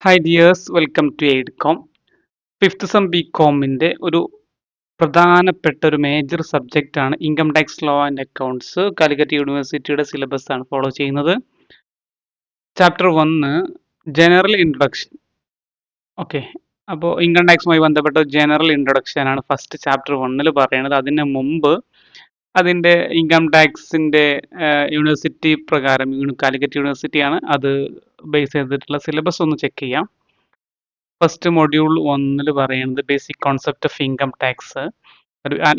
Hi dears, welcome to Aidcom. Fifth sem B കോമിൻ്റെ ഒരു പ്രധാനപ്പെട്ട ഒരു മേജർ സബ്ജക്റ്റ് ആണ് income tax law and accounts. Calicut യൂണിവേഴ്സിറ്റിയുടെ സിലബസ് ആണ് ഫോളോ ചെയ്യുന്നത്. Chapter 1 general introduction. ഓക്കെ, അപ്പോൾ ഇൻകം ടാക്സുമായി ബന്ധപ്പെട്ട ജനറൽ ഇൻട്രൊഡക്ഷൻ ആണ് ഫസ്റ്റ് ചാപ്റ്റർ 1 പറയുന്നത്. അതിന് മുമ്പ് അതിൻ്റെ ഇൻകം ടാക്സിൻ്റെ യൂണിവേഴ്സിറ്റി പ്രകാരം കാലിക്കറ്റ് യൂണിവേഴ്സിറ്റിയാണ് അത് ബേസ് ചെയ്തിട്ടുള്ള സിലബസ് ഒന്ന് ചെക്ക് ചെയ്യാം. ഫസ്റ്റ് മൊഡ്യൂൾ 1 പറയുന്നത് basic concept of income tax,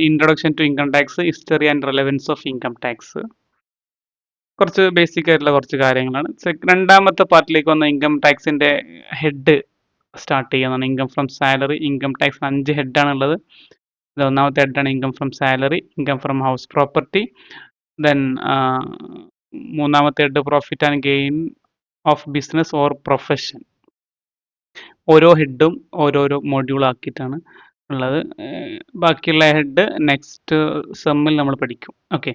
introduction to income tax, history and relevance of income tax. കുറച്ച് ബേസിക് ആയിട്ടുള്ള കുറച്ച് കാര്യങ്ങളാണ്. രണ്ടാമത്തെ പാർട്ടിലേക്ക് വന്ന ഇൻകം ടാക്സിൻ്റെ ഹെഡ് സ്റ്റാർട്ട് ചെയ്യുന്നതാണ്. Income from salary, income tax 5 ഹെഡാണുള്ളത്. ഇത് ഒന്നാമത്തെ ഹെഡാണ് income from salary, income from house property. Then മൂന്നാമത്തെ head profit and gain of business or profession. ഓരോ ഹെഡും ഓരോരോ മൊഡ്യൂൾ ആക്കിയിട്ടാണ് ഉള്ളത്. ബാക്കിയുള്ള ഹെഡ് നെക്സ്റ്റ് സെമ്മിൽ നമ്മൾ പഠിക്കും. ഓക്കെ,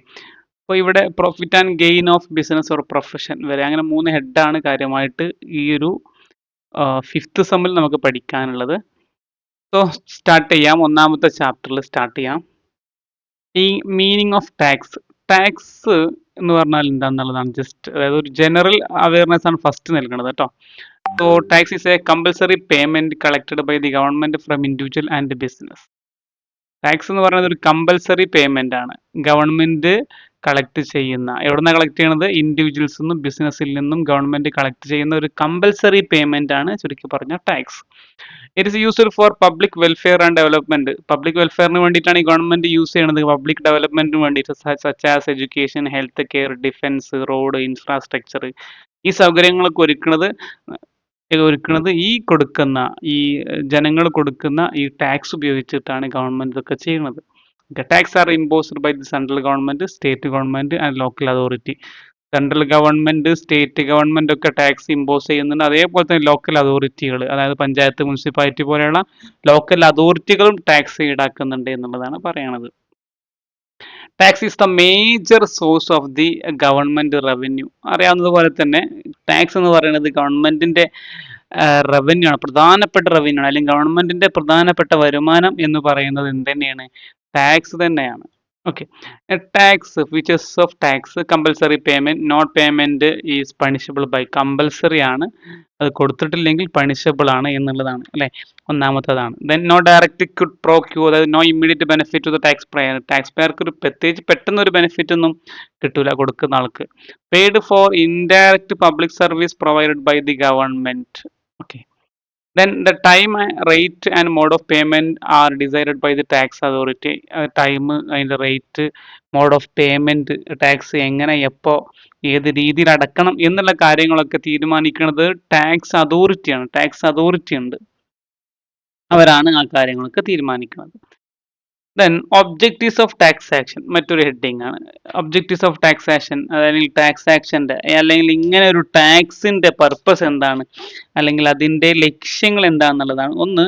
അപ്പോൾ ഇവിടെ profit and gain of business or profession വരെ അങ്ങനെ 3 ഹെഡാണ് കാര്യമായിട്ട് ഈ ഒരു ഫിഫ്ത്ത് സെമ്മിൽ നമുക്ക് പഠിക്കാനുള്ളത്. സോ സ്റ്റാർട്ട് ചെയ്യാം. ഒന്നാമത്തെ ചാപ്റ്ററിൽ സ്റ്റാർട്ട് ചെയ്യാം. ഈ മീനിങ് ഓഫ് ടാക്സ്. ടാക്സ് എന്ന് പറഞ്ഞാൽ എന്താണെന്നുള്ളതാണ് ജസ്റ്റ്, അതായത് ഒരു ജനറൽ അവയർനെസ് ആണ് ഫസ്റ്റ് നൽകുന്നത് കേട്ടോ. So tax is a compulsory payment collected by the government from individual and business. Tax എന്ന് പറയുന്നത് ഒരു കമ്പൽസറി പേയ്മെന്റ് ആണ്. ഗവൺമെന്റ് കളക്ട് ചെയ്യുന്ന, എവിടുന്നാണ് കളക്ട് ചെയ്യുന്നത്? ഇൻഡിവിജ്വൽസ് നിന്നും ബിസിനസ്സിൽ നിന്നും ഗവൺമെന്റ് കളക്ട് ചെയ്യുന്ന ഒരു കമ്പൽസറി പേയ്മെന്റ് ആണ് ചുരുക്കി പറഞ്ഞ tax. It is used for public welfare and development. Public വെൽഫെയറിന് വേണ്ടിയിട്ടാണ് ഈ ഗവൺമെന്റ് യൂസ് ചെയ്യുന്നത്, പബ്ലിക് ഡെവലപ്മെന്റിന് വേണ്ടിയിട്ട്, such as education, health care, defence, road, infrastructure. ഈ സൗകര്യങ്ങളൊക്കെ ഒരുക്കുന്നത് ഈ കൊടുക്കുന്ന, ഈ ജനങ്ങൾ കൊടുക്കുന്ന ഈ ടാക്സ് ഉപയോഗിച്ചിട്ടാണ് ഗവൺമെന്റ് ഇതൊക്കെ ചെയ്യുന്നത്. Tax are imposed by the central government, state government and local authority. Central government, state government ഒക്കെ ടാക്സ് ഇമ്പോസ് ചെയ്യുന്നുണ്ട്. അതേപോലെ തന്നെ ലോക്കൽ അതോറിറ്റികൾ, അതായത് പഞ്ചായത്ത്, മുനിസിപ്പാലിറ്റി പോലെയുള്ള ലോക്കൽ അതോറിറ്റികളും ടാക്സ് ഈടാക്കുന്നുണ്ട് എന്നുള്ളതാണ് പറയണത്. Tax is the major source of the government revenue. അറിയാവുന്നതുപോലെ തന്നെ ടാക്സ് എന്ന് പറയുന്നത് ഗവൺമെന്റിന്റെ റവന്യൂ ആണ്, പ്രധാനപ്പെട്ട റവന്യൂ ആണ്. അല്ലെങ്കിൽ ഗവൺമെന്റിന്റെ പ്രധാനപ്പെട്ട വരുമാനം എന്ന് പറയുന്നത് എന്ത് തന്നെയാണ്? ടാക്സ് തന്നെയാണ്. Okay, tax, features of tax: compulsory payment, not payment is punishable by. Compulsory ആണ്, അത് കൊടുത്തിട്ടില്ലെങ്കിൽ പണിഷബിൾ ആണ് എന്നുള്ളതാണ് അല്ലെ, ഒന്നാമത്തതാണ്. Then no direct quid pro quo, അതായത് no immediate benefit to the tax payer. Tax പെയർക്ക് ഒരു പ്രത്യേകിച്ച് പെട്ടെന്ന് ഒരു ബെനിഫിറ്റ് ഒന്നും കിട്ടൂല കൊടുക്കുന്ന ആൾക്ക്. Paid for indirect public service provided by the government. Okay, then the time, rate and mode of payment are decided by the tax authority. Time, അതിൻ്റെ rate, mode of payment, tax എങ്ങനെ, എപ്പോൾ, ഏത് രീതിയിൽ അടക്കണം എന്നുള്ള കാര്യങ്ങളൊക്കെ തീരുമാനിക്കുന്നത് ടാക്സ് അതോറിറ്റിയാണ്. ടാക്സ് അതോറിറ്റി ഉണ്ട്, അവരാണ് ആ കാര്യങ്ങളൊക്കെ തീരുമാനിക്കുന്നത്. Then objectives of tax action മറ്റൊരു ഹെഡിങ് ആണ്. ഒബ്ജക്റ്റീവ്സ് ഓഫ് ടാക്സ് ആക്ഷൻ, അല്ലെങ്കിൽ ടാക്സ് ആക്ഷൻ്റെ, അല്ലെങ്കിൽ ഇങ്ങനെ ഒരു ടാക്സിന്റെ പർപ്പസ് എന്താണ്, അല്ലെങ്കിൽ അതിന്റെ ലക്ഷ്യങ്ങൾ എന്താണെന്നുള്ളതാണ്. ഒന്ന്,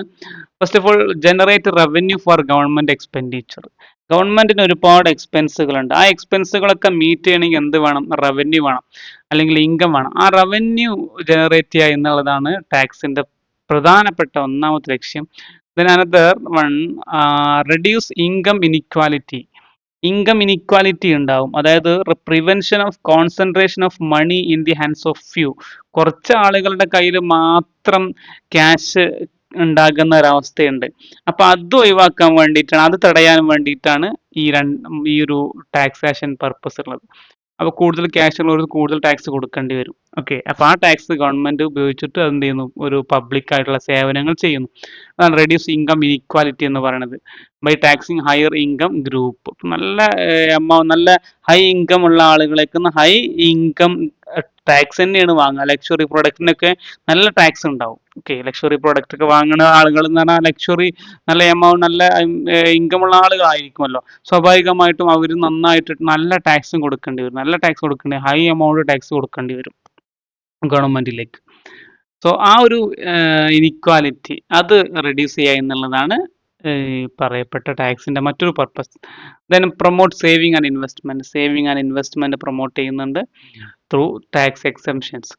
first of all generate revenue for government expenditure. ഗവൺമെന്റിന് ഒരുപാട് എക്സ്പെൻസുകളുണ്ട്. ആ എക്സ്പെൻസുകളൊക്കെ മീറ്റ് ചെയ്യണമെങ്കിൽ എന്ത് വേണം? റവന്യൂ വേണം, അല്ലെങ്കിൽ ഇൻകം വേണം. ആ റവന്യൂ ജനറേറ്റ് ചെയ്യുക എന്നുള്ളതാണ് ടാക്സിന്റെ പ്രധാനപ്പെട്ട ഒന്നാമത്തെ ലക്ഷ്യം. Then another one, reduce income inequality. Income inequality ഉണ്ടാവും, അതായത് prevention of concentration of money in the hands of few. കുറച്ച് ആളുകളുടെ കയ്യിൽ മാത്രം ക്യാഷ് ഉണ്ടാകുന്ന ഒരവസ്ഥയുണ്ട്. അപ്പൊ അത് ഒഴിവാക്കാൻ വേണ്ടിയിട്ടാണ്, അത് തടയാൻ വേണ്ടിയിട്ടാണ് ഈ ഒരു ടാക്സേഷൻ പർപ്പസ് ഉള്ളത്. അപ്പോൾ കൂടുതൽ ക്യാഷ് ഉള്ളവർക്ക് കൂടുതൽ ടാക്സ് കൊടുക്കേണ്ടി വരും. ഓക്കെ, അപ്പോൾ ആ ടാക്സ് ഗവൺമെന്റ് ഉപയോഗിച്ചിട്ട് എന്ത് ചെയ്യുന്നു? ഒരു പബ്ലിക് ആയിട്ടുള്ള സേവനങ്ങൾ ചെയ്യുന്നു. അതാണ് റെഡ്യൂസ് ഇൻകം ഇനിക്വാലിറ്റി എന്ന് പറയുന്നത്. By taxing higher income group. നല്ല നല്ല ഹൈ ഇൻകം ഉള്ള ആളുകളേക്ക് ഹൈ ഇൻകം ടാക്സ് തന്നെയാണ് വാങ്ങുക. ലക്ഷറി പ്രൊഡക്റ്റിനൊക്കെ നല്ല ടാക്സ് ഉണ്ടാവും. ഓക്കെ, ലക്ഷറി പ്രൊഡക്റ്റ് ഒക്കെ വാങ്ങുന്ന ആളുകൾ എന്ന് പറഞ്ഞാൽ ലക്ഷറി നല്ല എമൗണ്ട്, നല്ല ഇൻകം ഉള്ള ആളുകളായിരിക്കുമല്ലോ. സ്വാഭാവികമായിട്ടും അവർ നന്നായിട്ട് നല്ല ടാക്സും കൊടുക്കേണ്ടി വരും. നല്ല ടാക്സ് കൊടുക്കേണ്ടി, ഹൈ എമൗണ്ട് ടാക്സ് കൊടുക്കേണ്ടി വരും ഗവൺമെന്റിലേക്ക്. സോ ആ ഒരു ഇനിക്വാലിറ്റി അത് റെഡ്യൂസ് ചെയ്യുക എന്നുള്ളതാണ് പറയപ്പെട്ട ടാക്സിന്റെ മറ്റൊരു purpose. Then promote saving and investment. Saving and investment promote ചെയ്യുന്നുണ്ട് through tax exemptions.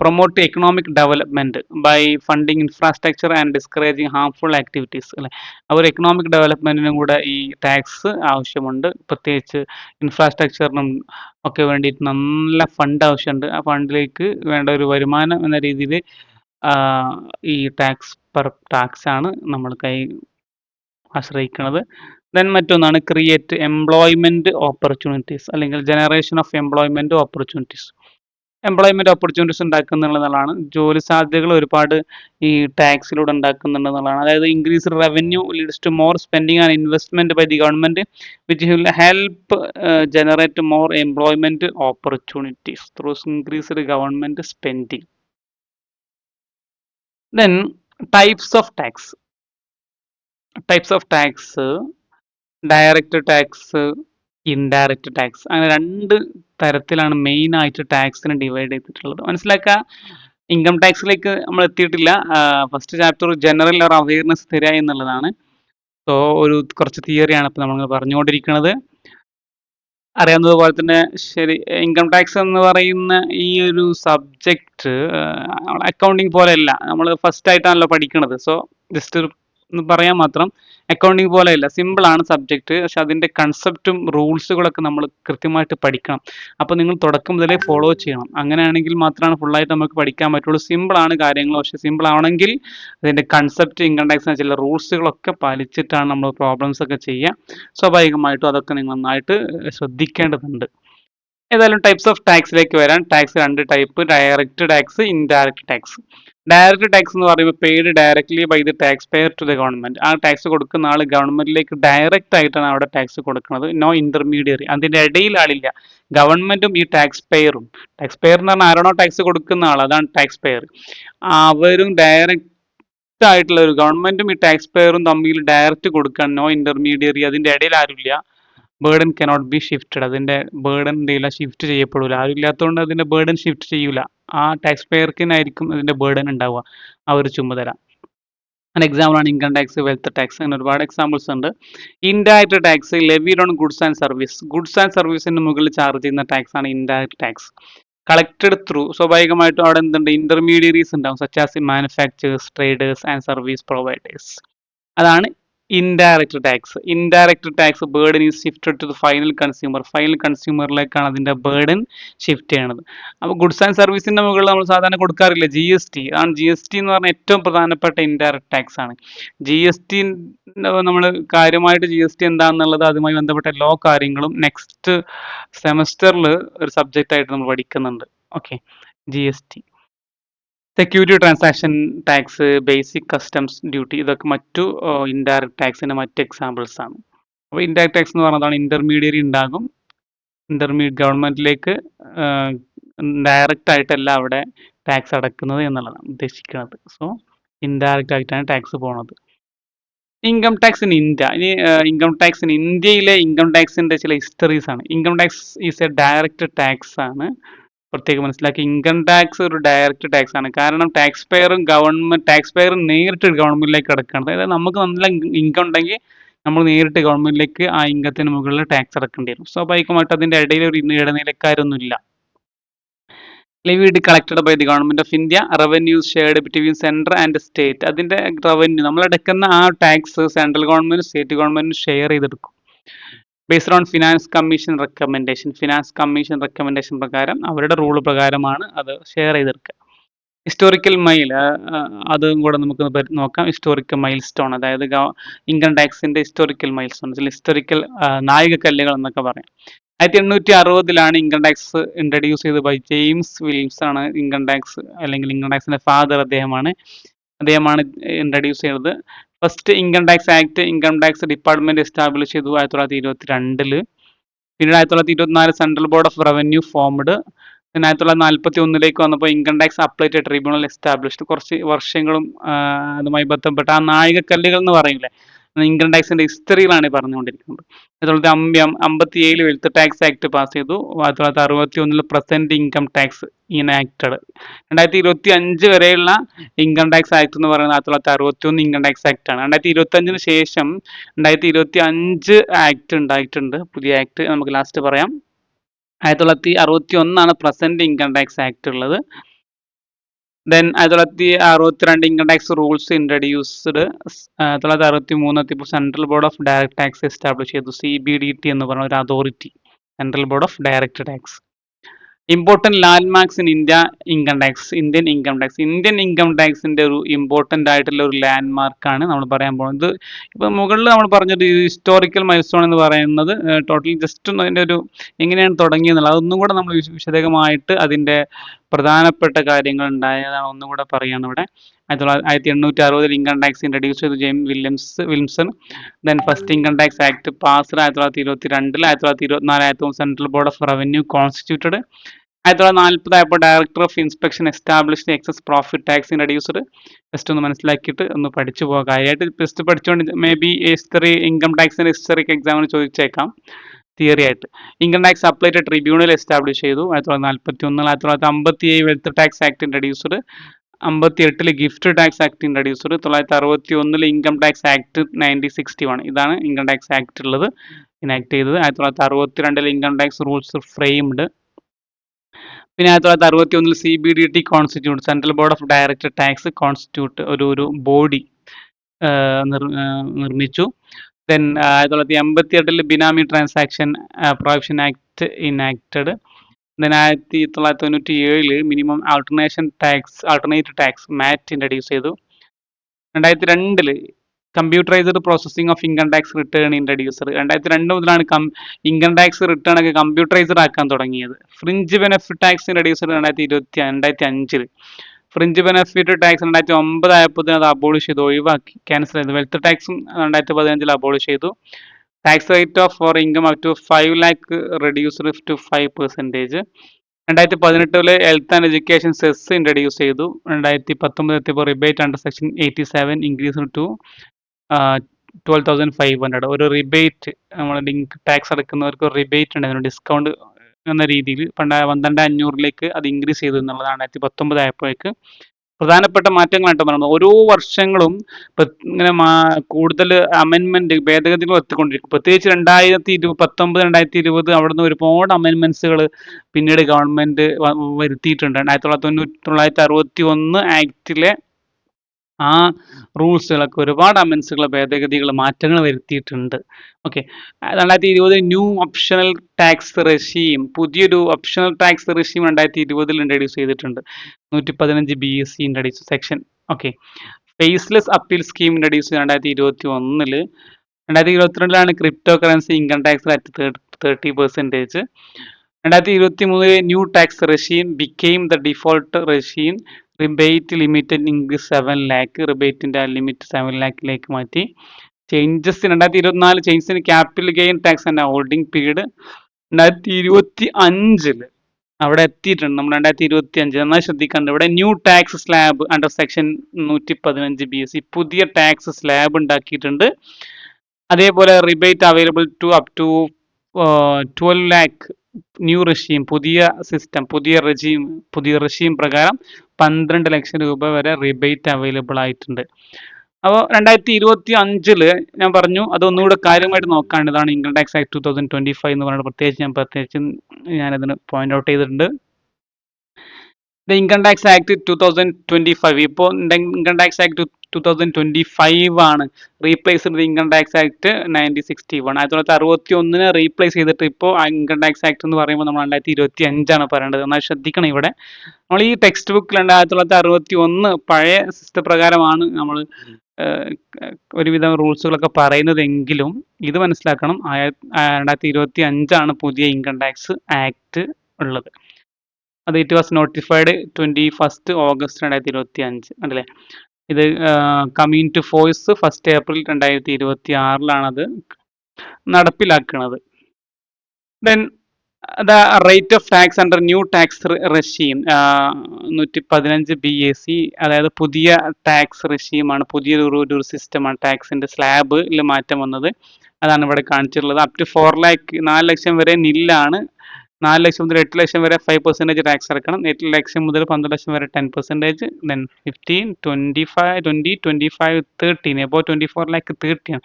Promote economic development by funding infrastructure and discouraging harmful activities അല്ലെ. അവർ എക്കണോമിക് ഡെവലപ്മെന്റിനും കൂടെ ഈ ടാക്സ് ആവശ്യമുണ്ട്. പ്രത്യേകിച്ച് ഇൻഫ്രാസ്ട്രക്ചറിനും ഒക്കെ വേണ്ടിയിട്ട് നല്ല ഫണ്ട് ആവശ്യമുണ്ട്. ആ ഫണ്ടിലേക്ക് വേണ്ട ഒരു വരുമാനം എന്ന രീതിയിൽ ഈ ടാക്സ് ആണ് നമ്മൾ ആശ്രയിക്കുന്നത്. ദെൻ മറ്റൊന്നാണ് ക്രിയേറ്റ് എംപ്ലോയ്മെന്റ് ഓപ്പർച്യൂണിറ്റീസ് അല്ലെങ്കിൽ generation of employment opportunities. Employment opportunities ഉണ്ടാക്കുന്നുള്ളതാണ്. ജോലി സാധ്യതകൾ ഒരുപാട് ഈ ടാക്സിലൂടെ ഉണ്ടാക്കുന്നുണ്ടെന്നുള്ളതാണ്. അതായത് increase revenue leads to more spending and investment by the government which will help generate more employment opportunities through increased government spending. Then types of tax. Direct tax, indirect tax, അങ്ങനെ 2 തരത്തിലാണ് മെയിൻ ആയിട്ട് ടാക്സിനെ divide ചെയ്തിട്ടുള്ളത്. മനസ്സിലാക്കുക. Income ടാക്സിലേക്ക് നമ്മൾ എത്തിയിട്ടില്ല. First chapter general ഒരു awareness തരിക എന്നുള്ളതാണ്. സോ കുറച്ച് തിയറിയാണ് ഇപ്പോൾ നമ്മൾ പറഞ്ഞുകൊണ്ടിരിക്കുന്നത്. അറിയാവുന്നതുപോലെ തന്നെ ശരി, ഇൻകം ടാക്സ് എന്ന് പറയുന്ന ഈ ഒരു സബ്ജക്റ്റ് അക്കൗണ്ടിങ് പോലെയല്ല. നമ്മൾ ഫസ്റ്റ് ആയിട്ടാണല്ലോ പഠിക്കുന്നത്. സോ ജസ്റ്റ് ഒന്ന് പറയാൻ മാത്രം. അക്കൗണ്ടിങ് പോലെയല്ല, സിമ്പിൾ ആണ് സബ്ജക്റ്റ്. പക്ഷെ അതിൻ്റെ കൺസെപ്റ്റും റൂൾസുകളൊക്കെ നമ്മൾ കൃത്യമായിട്ട് പഠിക്കണം. അപ്പോൾ നിങ്ങൾ തുടക്കം മുതലേ ഫോളോ ചെയ്യണം. അങ്ങനെയാണെങ്കിൽ മാത്രമാണ് ഫുള്ളായിട്ട് നമുക്ക് പഠിക്കാൻ പറ്റുള്ളൂ. സിമ്പിൾ ആണ് കാര്യങ്ങൾ. പക്ഷെ സിമ്പിൾ ആവണമെങ്കിൽ അതിൻ്റെ കൺസെപ്റ്റ്, ഇൻകം ടാക്സിന് ചില റൂൾസുകളൊക്കെ പാലിച്ചിട്ടാണ് നമ്മൾ പ്രോബ്ലംസ് ഒക്കെ ചെയ്യുക. സ്വാഭാവികമായിട്ടും അതൊക്കെ നിങ്ങൾ നന്നായിട്ട് ശ്രദ്ധിക്കേണ്ടതുണ്ട്. ഏതായാലും ടൈപ്സ് ഓഫ് ടാക്സിലേക്ക് വരാൻ. Tax 2 type: direct tax, indirect tax. Direct tax എന്ന് പറയുമ്പോൾ paid directly by the tax payer to the government. ആ ടാക്സ് കൊടുക്കുന്ന ആൾ ഗവൺമെന്റിലേക്ക് ഡയറക്റ്റ് ആയിട്ടാണ് അവിടെ ടാക്സ് കൊടുക്കുന്നത്. നോ ഇന്റർമീഡിയറി, അതിന്റെ ഇടയിൽ ആളില്ല. ഗവൺമെന്റും ഈ ടാക്സ് പെയറും, ടാക്സ് പെയർ എന്ന് പറഞ്ഞാൽ ആരാണോ ടാക്സ് കൊടുക്കുന്ന ആൾ, അതാണ് ടാക്സ് പെയർ. അവരും ഡയറക്റ്റ് ആയിട്ടുള്ള ഒരു ഗവൺമെന്റും ഈ ടാക്സ് പെയറും തമ്മിൽ ഡയറക്റ്റ് കൊടുക്കാൻ, നോ ഇന്റർമീഡിയറി, അതിന്റെ ഇടയിൽ ആരുമില്ല. ബേർഡൻ കനോട്ട് ബി ഷിഫ്റ്റഡ്, അതിന്റെ ബേർഡൻ എന്തെയില്ല, ഷിഫ്റ്റ് ചെയ്യപ്പെടില്ല. ആരും ഇല്ലാത്തതുകൊണ്ട് അതിന്റെ ബേർഡൻ ഷിഫ്റ്റ് ചെയ്യൂല. ആ ടാക്സ് പെയർക്കിനായിരിക്കും അതിന്റെ ബേർഡൻ ഉണ്ടാവുക, ആ ഒരു ചുമതല. an example ആണ് ഇൻകം ടാക്സ്, വെൽത്ത് ടാക്സ്, അങ്ങനെ ഒരുപാട് എക്സാമ്പിൾസ് ഉണ്ട്. Indirect tax levied on goods and service. Goods and സർവീസിന് മുകളിൽ ചാർജ് ചെയ്യുന്ന ടാക്സ് ആണ് ഇൻഡയറക്റ്റ് ടാക്സ്. കളക്റ്റഡ് ത്രൂ, സ്വാഭാവികമായിട്ടും അവിടെ എന്തുണ്ട്, ഇന്റർമീഡിയറീസ് ഉണ്ടാവും, such as manufacturers, traders and service providers. അതാണ് indirect tax. Indirect tax burden is shifted to the final consumer. Final കൺസ്യൂമറിലേക്കാണ് അതിന്റെ ബേർഡൻ ഷിഫ്റ്റ് ചെയ്യണത്. അപ്പോൾ ഗുഡ്സ് ആൻഡ് സർവീസിന്റെ മുകളിൽ നമ്മൾ സാധാരണ കൊടുക്കാറില്ല GST. അതാണ് GST എന്ന് പറഞ്ഞാൽ ഏറ്റവും പ്രധാനപ്പെട്ട ഇൻഡയറക്റ്റ് ടാക്സ് ആണ്. GST നമ്മൾ കാര്യമായിട്ട് GST എന്താണെന്നുള്ളത്, അതുമായി ബന്ധപ്പെട്ട എല്ലാ കാര്യങ്ങളും നെക്സ്റ്റ് സെമസ്റ്ററിൽ ഒരു സബ്ജക്റ്റ് ആയിട്ട് നമ്മൾ പഠിക്കുന്നുണ്ട്. Okay, GST. Security transaction tax, basic customs duty, ഇതൊക്കെ മറ്റു ഇൻഡയറക്റ്റ് ടാക്സിന്റെ മറ്റ് എക്സാമ്പിൾസ് ആണ്. അപ്പോൾ ഇൻഡയറക്റ്റ് ടാക്സ് എന്ന് പറഞ്ഞതാണ് ഇന്റർമീഡിയറി ഉണ്ടാകും. ഗവൺമെന്റിലേക്ക് ഡയറക്റ്റ് ആയിട്ടല്ല അവിടെ ടാക്സ് അടക്കുന്നത് എന്നുള്ളതാണ് ഉദ്ദേശിക്കുന്നത്. സോ ഇൻഡയറക്റ്റ് ആയിട്ടാണ് ടാക്സ് പോണത്. Income tax in India. ഇനി ഇൻകം ടാക്സ് ഇൻ ഇന്ത്യയിലെ ഇൻകം ടാക്സിന്റെ ചില ഹിസ്റ്ററീസ് ആണ്. Income tax is A direct tax ആണ്. പ്രത്യേകം മനസ്സിലാക്കി, ഇൻകം ടാക്സ് ഒരു ഡയറക്റ്റ് ടാക്സ് ആണ്. കാരണം ടാക്സ് പെയറും നേരിട്ട് ഗവൺമെന്റിലേക്ക് അടക്കുകയാണ്. അതായത് നമുക്ക് നല്ല ഇൻകം ഉണ്ടെങ്കിൽ നമ്മൾ നേരിട്ട് ഗവൺമെന്റിലേക്ക് ആ ഇൻകത്തിന് മുകളിൽ ടാക്സ് അടക്കേണ്ടി വരും. സ്വാഭാവികമായിട്ട് അതിന്റെ ഇടയിൽ ഒരു ഇടനിലക്കാരൊന്നുമില്ല. Levied collected by the government of India. Revenues shared between central and state. അതിന്റെ റവന്യൂ നമ്മൾ അടക്കുന്ന ആ tax central government state government share ചെയ്തെടുക്കും. Based on finance commission recommendation പ്രകാരം, അവരുടെ റൂൾ പ്രകാരമാണ് അത് ഷെയർ ചെയ്തെടുക്കുക. ഹിസ്റ്റോറിക്കൽ മൈൽ, അതും കൂടെ നമുക്ക് നോക്കാം. ഹിസ്റ്റോറിക്കൽ മൈൽ സ്റ്റോൺ, അതായത് ഇൻകം ടാക്സിന്റെ ഹിസ്റ്റോറിക്കൽ മൈൽ സ്റ്റോൺ, ഹിസ്റ്റോറിക്കൽ നാഴികക്കല്ലുകൾ എന്നൊക്കെ പറയാം. 1860 ഇൻകം ടാക്സ് ഇൻട്രൊഡ്യൂസ് ചെയ്തത് ബൈ ജെയിംസ് വിൽസ് ആണ്. ഇൻകം ടാക്സ് അല്ലെങ്കിൽ ഇൻകം ടാക്സിന്റെ ഫാദർ അദ്ദേഹമാണ് ഇൻട്രൊഡ്യൂസ് ചെയ്തത്. First income tax act, income tax department establish ചെയ്തു 1922. പിന്നീട് 1924 central board of revenue formed. പിന്നെ 1941 വന്നപ്പോൾ income tax appellate tribunal established. കുറച്ച് വർഷങ്ങളും അതുമായി ബന്ധപ്പെട്ട ആ നാഴികക്കല്ലുകൾ എന്ന് പറയില്ലേ, ഇൻകം ടാക്സിന്റെ ഹിസ്റ്ററിയിലാണ് പറഞ്ഞുകൊണ്ടിരിക്കുന്നത്. 1957 വെൽത്ത് ടാക്സ് ആക്ട് പാസ് ചെയ്തു. 1961 പ്രസന്റ് ഇൻകം ടാക്സ് ഇനാക്റ്റഡ്. 2025 വരെയുള്ള ഇൻകം ടാക്സ് ആക്ട് എന്ന് പറയുന്നത് 1961 ഇൻകം ടാക്സ് ആക്ട് ആണ്. 2025 ശേഷം 2025 ആക്ട് ഉണ്ടായിട്ടുണ്ട്, പുതിയ ആക്ട്. നമുക്ക് ലാസ്റ്റ് പറയാം. 1961 പ്രസന്റ് ഇൻകം ടാക്സ് ആക്ട് ഉള്ളത്. Then 1962 income tax rules introduced. 1963 ഇപ്പോൾ central board of direct tax establish ചെയ്തു. CBDT എന്ന് പറഞ്ഞ ഒരു authority, central board of direct tax. Important landmarks in India income tax. Indian income ടാക്സിന്റെ ഒരു important ആയിട്ടുള്ള ഒരു ലാൻഡ് മാർക്കാണ് നമ്മൾ പറയാൻ പോകുന്നത്. ഇപ്പൊ മുകളിൽ നമ്മൾ പറഞ്ഞത് ഹിസ്റ്റോറിക്കൽ മൈൽസ്റ്റോൺ എന്ന് പറയുന്നത് ടോട്ടലി ജസ്റ്റ് ഒന്ന് അതിന്റെ ഒരു എങ്ങനെയാണ് തുടങ്ങിയെന്നുള്ളത് അതൊന്നും കൂടെ നമ്മൾ വിശദമായിട്ട് അതിന്റെ പ്രധാനപ്പെട്ട കാര്യങ്ങൾ ഉണ്ടായതാണ് ഒന്നും കൂടെ പറയുകയാണ് ഇവിടെ. 1860 ഇൻകം ടാക്സ് ഇൻട്രൊഡ്യൂസ് ചെയ്തു Wilson. Then first income tax act passed 1922. 1924 central board of revenue constituted. 1940 ആയപ്പോൾ director of inspection established. Excess profit tax introduced. Just ഒന്ന് മനസ്സിലാക്കിയിട്ട് ഒന്ന് പഠിച്ചു പോകാം. കാര്യമായിട്ട് ജസ്റ്റ് പഠിച്ചുകൊണ്ട് മേ ബി ഹിസ്റ്ററി, ഇൻകം ടാക്സിന്റെ ഹിസ്റ്ററിക്ക് എക്സാമിന് ചോദിച്ചേക്കാം തിയറി ആയിട്ട്. Income tax applied tribunal establish ചെയ്തു 1941. 1957 wealth tax act introduced. 1958 gift tax act introduced. 1961 income tax act 1961. ഇതാണ് ഇൻകം ടാക്സ് ആക്ട് ഉള്ളത് ഇനാക്ട് ചെയ്തത്. 1962 ഇൻകം ടാക്സ് റൂൾസ് ഫ്രെയിംഡ്. പിന്നെ 1961 CBDT constitute, central board of direct tax constitute ഒരു body നിർമ്മിച്ചു. Then 1988 benami transaction prohibition act enacted. Then 1997 minimum alternate tax MAT introduce ചെയ്തു. 2002 computerised processing of income tax return introducer. 2002 മുതലാണ് income tax return ഒക്കെ computerised ആക്കാൻ തുടങ്ങിയത്. Fringe benefit tax introducer 2005. Fringe benefit tax 2009 ആയപ്പോൾ അത് abolish ചെയ്തു, ഒഴിവാക്കി, ക്യാൻസൽ ചെയ്തു. വെൽത്ത് ടാക്സും 2015 അബോളിഷ് ചെയ്തു. Tax rate of for income up to 5 lakh reduced to 5%. 2018 health and education cess introduce ചെയ്തു. 2019 എത്തിയപ്പോൾ rebate under section 87 increase to 12,500. ഒരു റിബേറ്റ്, നമ്മൾ ടാക്സ് അടക്കുന്നവർക്ക് ഒരു റിബേറ്റ് ഉണ്ടായിരുന്നു, ഡിസ്കൗണ്ട് എന്ന രീതിയിൽ 12,500 അത് ഇൻക്രീസ് ചെയ്തു എന്നുള്ളതാണ് 2019 ആയപ്പോഴേക്ക് പ്രധാനപ്പെട്ട മാറ്റങ്ങളായിട്ട് പറയുന്നത്. ഓരോ വർഷങ്ങളും ഇങ്ങനെ കൂടുതൽ അമെൻമെന്റ് ഭേദഗതികൾ എത്തിക്കൊണ്ടിരിക്കും. പ്രത്യേകിച്ച് 2019 2020 അവിടുന്ന് ഒരുപാട് അമെൻമെന്റ്സുകൾ പിന്നീട് ഗവൺമെന്റ് വരുത്തിയിട്ടുണ്ട്. 1961 ആക്ടിലെ ആ റൂൾസുകളൊക്കെ ഒരുപാട് അമെൻസുകൾ, ഭേദഗതികൾ, മാറ്റങ്ങൾ വരുത്തിയിട്ടുണ്ട്. Okay. 2020 new optional tax regime, പുതിയൊരു ഓപ്ഷണൽ ടാക്സ് റെഷീം 2020 ഇൻട്രൊഡ്യൂസ് ചെയ്തിട്ടുണ്ട്. 115 BSC introduce section. Okay. Faceless appeal scheme introduce 2021. 2022 cryptocurrency income tax at 30%. 2023 new tax regime became the default regime. Rebate limit increase 7 lakh. റിബേറ്റിന്റെ limit 7 lakhലേക്ക് മാറ്റി. Changes 2024 changes in capital gain tax and holding period. 2025 അവിടെ എത്തിയിട്ടുണ്ട്. നമ്മൾ 2025 നന്നായി ശ്രദ്ധിക്കാണ്ട്. ഇവിടെ new tax slab under section 115 BSC പുതിയ ടാക്സ് സ്ലാബ് ഉണ്ടാക്കിയിട്ടുണ്ട്. അതേപോലെ rebate available to up to 12 lakh. New regime, പുതിയ സിസ്റ്റം, പുതിയ റെഷീം പ്രകാരം 12 ലക്ഷം രൂപ വരെ റിബേറ്റ് അവൈലബിൾ ആയിട്ടുണ്ട്. അപ്പോൾ 2025 ഞാൻ പറഞ്ഞു അതൊന്നുകൂടെ കാര്യമായിട്ട് നോക്കാണ്ടതാണ് ഇൻകം ടാക്സ് ആക്ട് 2025 എന്ന് പറയുന്നത്. പ്രത്യേകിച്ച് ഞാനതിന് പോയിന്റ് ഔട്ട് ചെയ്തിട്ടുണ്ട്. ഇൻകം ടാക്സ് ആക്ട് 2025 ഇപ്പോൾ ഇൻകം ടാക്സ് ആക്ട് 2025 ആണ് റീപ്ലേസ് ചെയ്തത് ഇൻകം ടാക്സ് ആക്ട് 1961. 1961 റീപ്ലേസ് ചെയ്തിട്ട് ഇപ്പോൾ ഇൻകം ടാക്സ് ആക്ട് എന്ന് പറയുമ്പോൾ നമ്മൾ 2025 പറയേണ്ടത്. എന്നാൽ ശ്രദ്ധിക്കണം, ഇവിടെ നമ്മൾ ഈ ടെക്സ്റ്റ് ബുക്കിൽ 1961 പഴയ സിസ്റ്റം പ്രകാരമാണ് നമ്മൾ ഒരുവിധം റൂൾസുകളൊക്കെ പറയുന്നതെങ്കിലും ഇത് മനസ്സിലാക്കണം, 2025 പുതിയ ഇൻകം ടാക്സ് ആക്ട് ഉള്ളത്. അത് ഇറ്റ് വാസ് നോട്ടിഫൈഡ് 21 August 2025 അല്ലേ. ഇത് കമ്മിങ് ടു ഫോഴ്സ് 1 April 2026 അത് നടപ്പിലാക്കുന്നത്. Then the rate of tax under new tax റെഷീം 115 BSC, അതായത് പുതിയ ടാക്സ് റെഷീമാണ്, പുതിയൊരു സിസ്റ്റമാണ്. ടാക്സിന്റെ സ്ലാബിൽ മാറ്റം വന്നത് അതാണ് ഇവിടെ കാണിച്ചിട്ടുള്ളത്. അപ് ടു 4 lakh 4 ലക്ഷം വരെ നില്ലാണ്. 4 ലക്ഷം മുതൽ 8 ലക്ഷം വരെ 5% ടാക്സ് അടക്കണം. 8 ലക്ഷം മുതൽ 12 ലക്ഷം വരെ 10%. ദെൻ 15, 25, 20, 25, 13 അപ്പോൾ 24 lakh 30 ആണ്.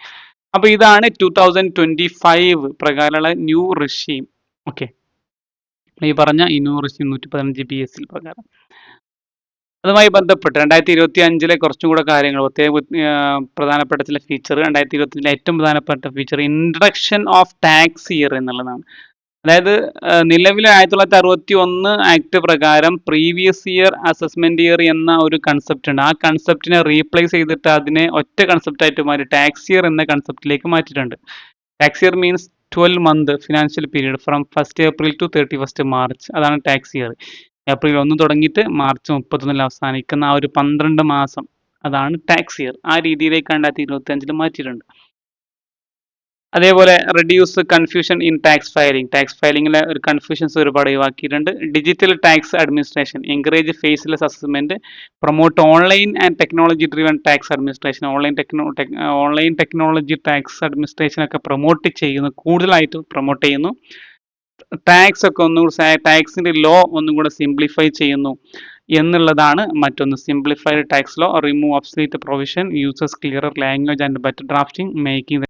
അപ്പോൾ ഇതാണ് 2025 പ്രകാരമുള്ള ന്യൂ റെഷീം. ഓക്കെ, ഈ പറഞ്ഞ ഈ ന്യൂ റെഷീം 115 BSC പ്രകാരം. അതുമായി ബന്ധപ്പെട്ട് 2025 കുറച്ചും കൂടെ കാര്യങ്ങൾ പ്രധാനപ്പെട്ട ചില ഫീച്ചർ 2025 ഏറ്റവും പ്രധാനപ്പെട്ട feature introduction of tax year എന്നുള്ളതാണ്. അതായത് നിലവിലെ 1961 ആക്ട് പ്രകാരം പ്രീവിയസ് ഇയർ അസസ്മെന്റ് ഇയർ എന്ന ഒരു കൺസെപ്റ്റ് ഉണ്ട്. ആ കൺസെപ്റ്റിനെ റീപ്ലേസ് ചെയ്തിട്ട് അതിനെ ഒറ്റ കൺസെപ്റ്റ് ആയിട്ട് മാറ്റി ടാക്സ് ഇയർ എന്ന കൺസെപ്റ്റിലേക്ക് മാറ്റിയിട്ടുണ്ട്. Tax year means 12 month financial period from 1st April to 31st March. അതാണ് ടാക്സ് ഇയർ. ഏപ്രിൽ 1 തുടങ്ങിയിട്ട് മാർച്ച് 31 അവസാനിക്കുന്ന ആ ഒരു 12 മാസം അതാണ് ടാക്സ് ഇയർ. ആ രീതിയിലേക്ക് 2025 മാറ്റിയിട്ടുണ്ട്. അതേപോലെ റെഡ്യൂസ് കൺഫ്യൂഷൻ ഇൻ ടാക്സ് ഫയലിംഗിലെ ഒരു കൺഫ്യൂഷൻസ് ഒരുപാട് ഒഴിവാക്കിയിട്ടുണ്ട്. Digital tax administration encourage faceless assessment, promote online and technology driven tax administration. Online technology tax administration ഒക്കെ പ്രൊമോട്ട് ചെയ്യുന്നു, കൂടുതലായിട്ട് പ്രൊമോട്ട് ചെയ്യുന്നു. ടാക്സ് ഒക്കെ ടാക്സിന്റെ ലോ ഒന്നും കൂടെ സിംപ്ലിഫൈ ചെയ്യുന്നു എന്നുള്ളതാണ് മറ്റൊന്ന്. Simplified tax law, remove obsolete provision, uses clearer language and better drafting, making